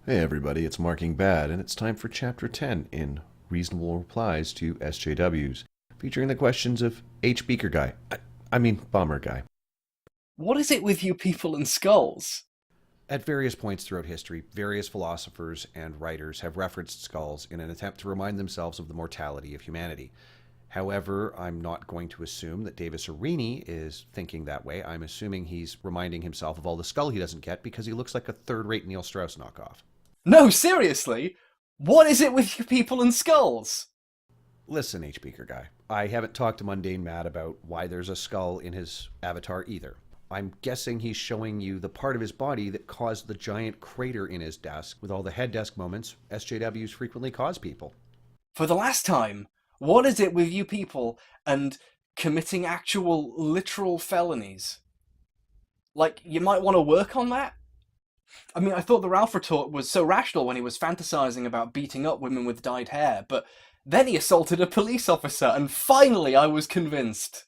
Hey everybody, it's Marking Bad, and it's time for Chapter 10 in Reasonable Replies to SJWs, featuring the questions of HBeakerGuy. I mean, HBummerGuy. What is it with you people and skulls? At various points throughout history, various philosophers and writers have referenced skulls in an attempt to remind themselves of the mortality of humanity. However, I'm not going to assume that Davis Arini is thinking that way. I'm assuming he's reminding himself of all the skull he doesn't get because he looks like a third-rate Neil Strauss knockoff. No, seriously? What is it with you people and skulls? Listen, HBeakerGuy, I haven't talked to Mundane Matt about why there's a skull in his avatar either. I'm guessing he's showing you the part of his body that caused the giant crater in his desk with all the head desk moments SJWs frequently cause people. For the last time, what is it with you people and committing actual literal felonies? Like, you might want to work on that? I mean, I thought the Ralph retort was so rational when he was fantasizing about beating up women with dyed hair, but then he assaulted a police officer, and finally I was convinced.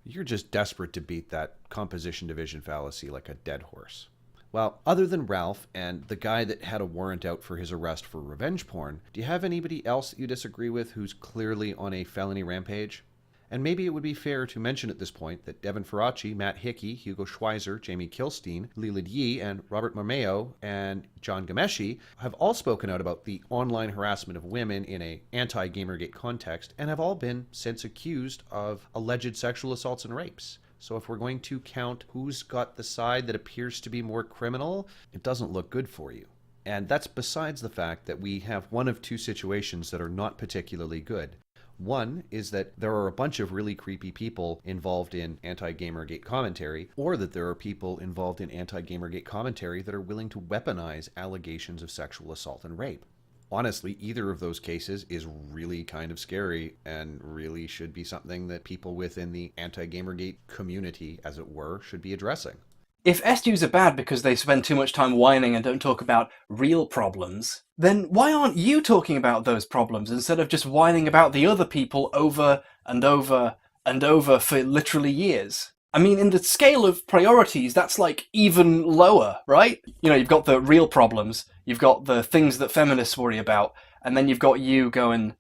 You're just desperate to beat that composition division fallacy like a dead horse. Well, other than Ralph and the guy that had a warrant out for his arrest for revenge porn, do you have anybody else that you disagree with who's clearly on a felony rampage? And maybe it would be fair to mention at this point that Devin Faraci, Matt Hickey, Hugo Schweizer, Jamie Kilstein, Leland Yee, and Robert Marmeo and John Gameshi have all spoken out about the online harassment of women in a anti-Gamergate context and have all been since accused of alleged sexual assaults and rapes. So if we're going to count who's got the side that appears to be more criminal, it doesn't look good for you. And that's besides the fact that we have one of two situations that are not particularly good. One is that there are a bunch of really creepy people involved in anti-Gamergate commentary, or that there are people involved in anti-Gamergate commentary that are willing to weaponize allegations of sexual assault and rape. Honestly, either of those cases is really kind of scary and really should be something that people within the anti-Gamergate community, as it were, should be addressing. If SJWs are bad because they spend too much time whining and don't talk about real problems, then why aren't you talking about those problems instead of just whining about the other people over and over and over for literally years? I mean, in the scale of priorities, that's like even lower, right? You know, you've got the real problems, you've got the things that feminists worry about, and then you've got you going,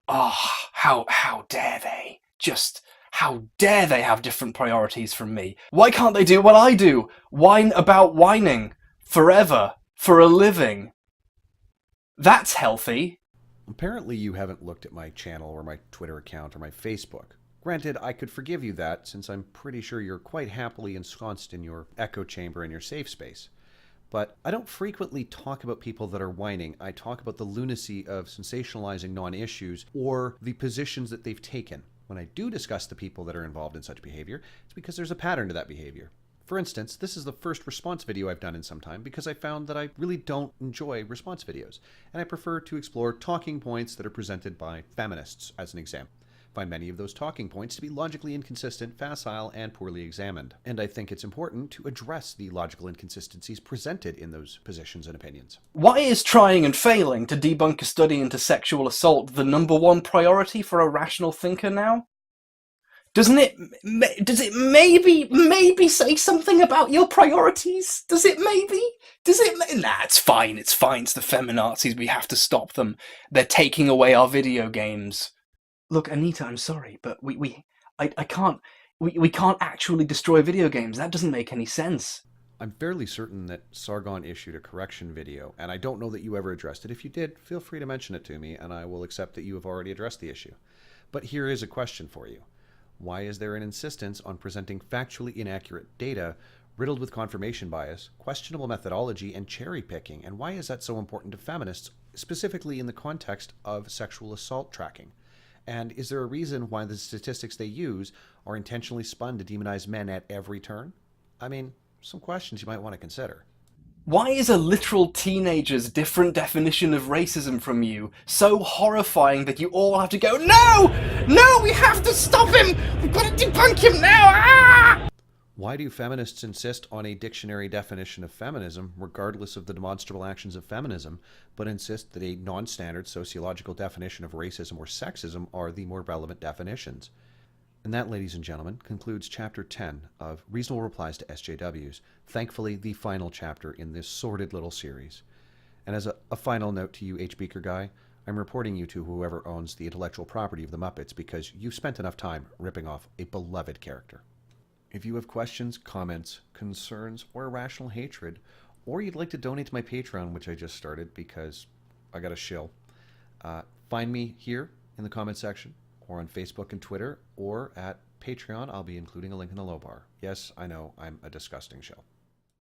oh, how dare they? Just how dare they have different priorities from me? Why can't they do what I do? Whine about whining forever for a living. That's healthy. Apparently you haven't looked at my channel or my Twitter account or my Facebook. Granted, I could forgive you that since I'm pretty sure you're quite happily ensconced in your echo chamber in your safe space. But I don't frequently talk about people that are whining. I talk about the lunacy of sensationalizing non-issues or the positions that they've taken. When I do discuss the people that are involved in such behavior, it's because there's a pattern to that behavior. For instance, this is the first response video I've done in some time because I found that I really don't enjoy response videos, and I prefer to explore talking points that are presented by feminists, as an example. I find many of those talking points to be logically inconsistent, facile, and poorly examined, and I think it's important to address the logical inconsistencies presented in those positions and opinions. Why is trying and failing to debunk a study into sexual assault the number one priority for a rational thinker now? Does it maybe say something about your priorities? Does it maybe? Nah, it's fine, it's the feminazis, we have to stop them. They're taking away our video games. Look, Anita, I'm sorry, but I can't, we can't actually destroy video games. That doesn't make any sense. I'm fairly certain that Sargon issued a correction video, and I don't know that you ever addressed it. If you did, feel free to mention it to me, and I will accept that you have already addressed the issue. But here is a question for you. Why is there an insistence on presenting factually inaccurate data, riddled with confirmation bias, questionable methodology, and cherry picking? And why is that so important to feminists, specifically in the context of sexual assault tracking? And is there a reason why the statistics they use are intentionally spun to demonize men at every turn? I mean, some questions you might want to consider. Why is a literal teenager's different definition of racism from you so horrifying that you all have to go, no! No, we have to stop him! We've got to debunk him now! Ah! Why do feminists insist on a dictionary definition of feminism, regardless of the demonstrable actions of feminism, but insist that a non-standard sociological definition of racism or sexism are the more relevant definitions? And that, ladies and gentlemen, concludes Chapter 10 of Reasonable Replies to SJWs, thankfully the final chapter in this sordid little series. And as a final note to you, HBeakerGuy, I'm reporting you to whoever owns the intellectual property of the Muppets because you've spent enough time ripping off a beloved character. If you have questions, comments, concerns, or irrational hatred, or you'd like to donate to my Patreon, which I just started because I got a shill, find me here in the comment section, or on Facebook and Twitter, or at Patreon. I'll be including a link in the low bar. Yes, I know, I'm a disgusting shill.